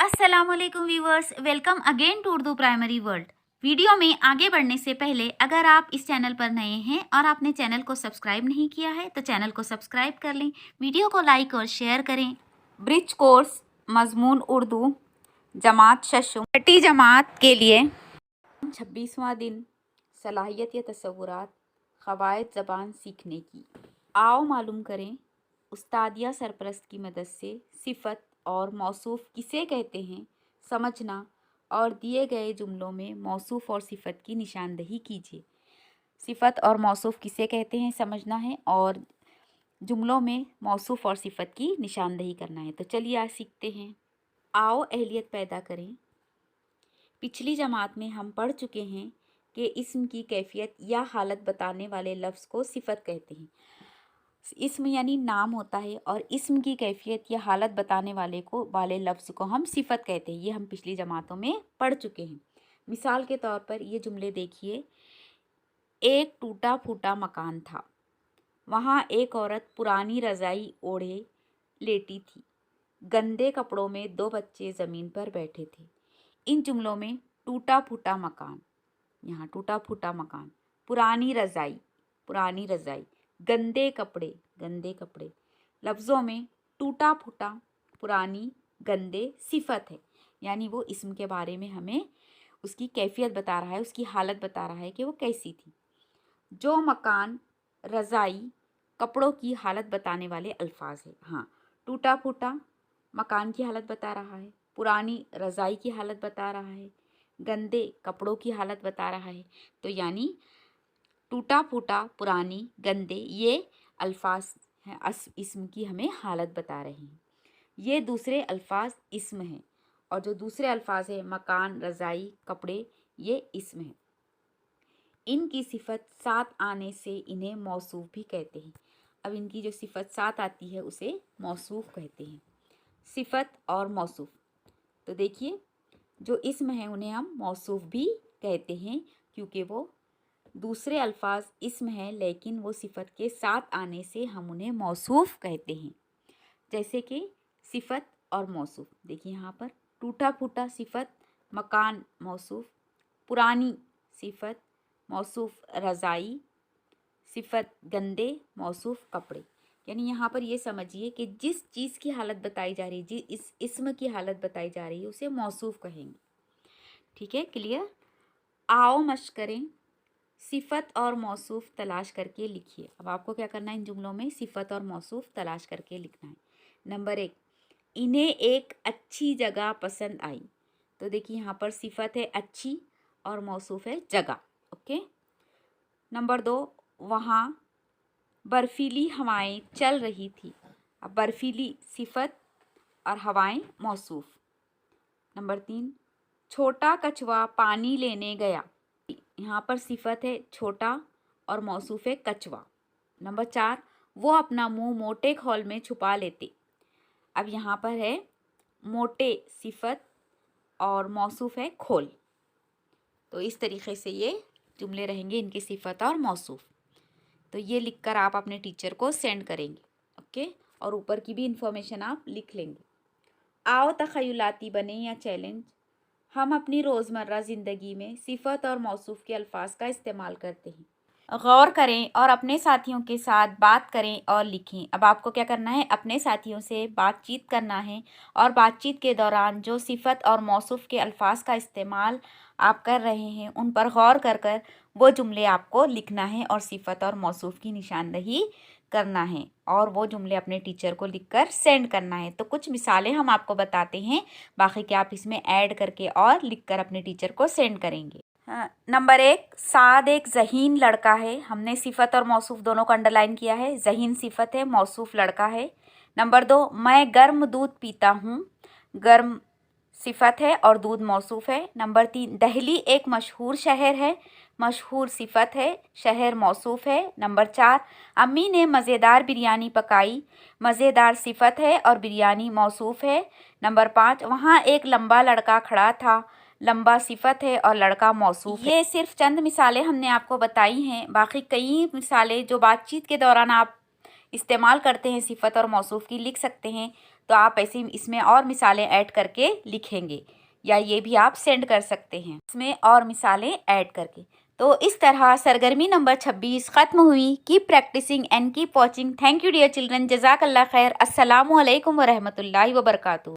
अस्सलामुअलैकुम viewers, welcome again to Urdu Primary World. Video में आगे बढ़ने से पहले अगर आप इस चैनल पर नए हैं और आपने चैनल को सब्सक्राइब नहीं किया है तो चैनल को सब्सक्राइब कर लें, वीडियो को लाइक और शेयर करें। ब्रिज कोर्स मजमून उर्दू जमात शशुम छठी जमात के लिए 26वां दिन सलाहियत या तसव्वुरात क़वाइद ज़बान सीखने की। आओ मालूम करें उस्ताद या सरपरस्त की मदद से सिफ़त और मौसूफ़ किसे कहते हैं समझना और दिए गए जुमलों में मौसूफ़ और सिफ़त की निशानदही कीजिए। सिफ़त और मौसूफ़ किसे कहते हैं समझना है और जुमलों में मौसूफ़ और सिफ़त की निशानदही करना है। तो चलिए आज सीखते हैं। आओ अहलियत पैदा करें। पिछली जमात में हम पढ़ चुके हैं कि इस्म की कैफियत या हालत बताने वाले लफ्ज़ को सिफ़त कहते हैं। इस्म यानी नाम होता है और इस्म की कैफियत या हालत बताने वाले लफ्ज़ को हम सिफ़त कहते हैं। ये हम पिछली जमातों में पढ़ चुके हैं। मिसाल के तौर पर ये जुमले देखिए। एक टूटा फूटा मकान था, वहाँ एक औरत पुरानी रज़ाई ओढ़े लेटी थी, गंदे कपड़ों में दो बच्चे ज़मीन पर बैठे थे। इन जुमलों में टूटा फूटा मकान, यहाँ टूटा फूटा मकान, पुरानी रज़ाई, गंदे कपड़े लफ्ज़ों में टूटा फूटा, पुरानी, गंदे सिफ़त है, यानी वो इस्म के बारे में हमें उसकी कैफियत बता रहा है, उसकी हालत बता रहा है कि वो कैसी थी। जो मकान, रज़ाई, कपड़ों की हालत बताने वाले अल्फाज है। हाँ, टूटा फूटा मकान की हालत बता रहा है, पुरानी रज़ाई की हालत बता रहा है, गंदे कपड़ों की हालत बता रहा है। तो यानी टूटा फूटा, पुरानी, गंदे ये अल्फाज हैं, इस्म की हमें हालत बता रहे हैं। ये दूसरे अल्फाज इस्म हैं और जो दूसरे अल्फाज है मकान, रज़ाई, कपड़े, ये इस्म हैं। इनकी सिफ़त साथ आने से इन्हें मौसूफ़ भी कहते हैं। अब इनकी जो सिफ़त साथ आती है उसे मौसूफ़ कहते हैं। सिफ़त और मौसूफ़, तो देखिए जो इस्म है उन्हें हम मौसूफ़ भी कहते हैं क्योंकि वो दूसरे अल्फाज इस्म हैं लेकिन वो सिफ़त के साथ आने से हम उन्हें मौसूफ़ कहते हैं। जैसे कि सिफ़त और मौसूफ़, देखिए यहाँ पर टूटा फूटा सिफ़त, मकान मौसूफ़, पुरानी सिफ़त, मौसूफ़ रज़ाई, सिफ़त गंदे, मौसूफ़ कपड़े। यानी यहाँ पर ये समझिए कि जिस चीज़ की हालत बताई जा रही है, जिस इस्म की हालत बताई जा रही है उसे मौसूफ़ कहेंगे। ठीक है, क्लियर। आओ मश्क करें। सिफ़त और मौसूफ़ तलाश करके लिखिए। अब आपको क्या करना है, इन जुमलों में सिफ़त और मौसूफ़ तलाश करके लिखना है। नंबर 1, इन्हें एक अच्छी जगह पसंद आई। तो देखिए यहाँ पर सिफ़त है अच्छी और मौसूफ़ है जगह। ओके। नंबर 2, वहाँ बर्फ़ीली हवाएं चल रही थी। अब बर्फ़ीली सिफ़त और हवाएं मौसूफ़। नंबर 3, छोटा कछुआ पानी लेने गया। यहाँ पर सिफ़त है छोटा और मौसूफ़ है कछुआ। नंबर 4, वो अपना मुंह मोटे खोल में छुपा लेते। अब यहाँ पर है मोटे सिफ़त और मौसूफ़ है खोल। तो इस तरीक़े से ये जुमले रहेंगे, इनकी सिफ़त और मौसूफ़। तो ये लिखकर आप अपने टीचर को सेंड करेंगे। ओके, और ऊपर की भी इंफॉर्मेशन आप लिख लेंगे। आओ तख़य्युलाती बने या चैलेंज। हम अपनी रोज़मर्रा ज़िंदगी में सिफ़त और मौसूफ़ के अल्फाज का इस्तेमाल करते हैं। गौर करें और अपने साथियों के साथ बात करें और लिखें। अब आपको क्या करना है, अपने साथियों से बातचीत करना है और बातचीत के दौरान जो सिफ़त और मौसूफ़ के अल्फाज का इस्तेमाल आप कर रहे हैं उन पर गौर कर कर वो जुमले आपको लिखना है और सिफ़त और मौसूफ़ की निशानदही करना है और वो जुमले अपने टीचर को लिखकर सेंड करना है। तो कुछ मिसालें हम आपको बताते हैं, बाकी के आप इसमें ऐड करके और लिखकर अपने टीचर को सेंड करेंगे। नंबर 1, साद एक ज़हीन लड़का है। हमने सिफ़त और मौसूफ़ दोनों को अंडरलाइन किया है। ज़हीन सिफ़त है, मौसूफ़ लड़का है। नंबर 2, मैं गर्म दूध पीता हूँ। गर्म सिफ़त है और दूध मौसूफ़ है। नंबर 3, दिल्ली एक मशहूर शहर है। मशहूर सिफ़त है, शहर मौसूफ़ है। नंबर 4, अम्मी ने मज़ेदार बिरयानी पकाई। मज़ेदार सिफ़त है और बिरयानी मौसूफ़ है। नंबर 5, वहाँ एक लंबा लड़का खड़ा था। लंबा सिफ़त है और लड़का मौसूफ़ है। ये सिर्फ चंद मिसालें हमने आपको बताई हैं, बाकी कई मिसालें जो बातचीत के दौरान आप इस्तेमाल करते हैं सिफ़त और मौसूफ़ की लिख सकते हैं। تو آپ ایسے اس میں اور مثالیں ایڈ کر کے لکھیں گے، یا یہ بھی آپ سینڈ کر سکتے ہیں اس میں اور مثالیں ایڈ کر کے۔ تو اس طرح سرگرمی نمبر 26 ختم ہوئی۔ Keep practising and keep watching. Thank you dear children, جزاک اللہ خیر۔ السلام علیکم ورحمۃ اللہ وبرکاتہ۔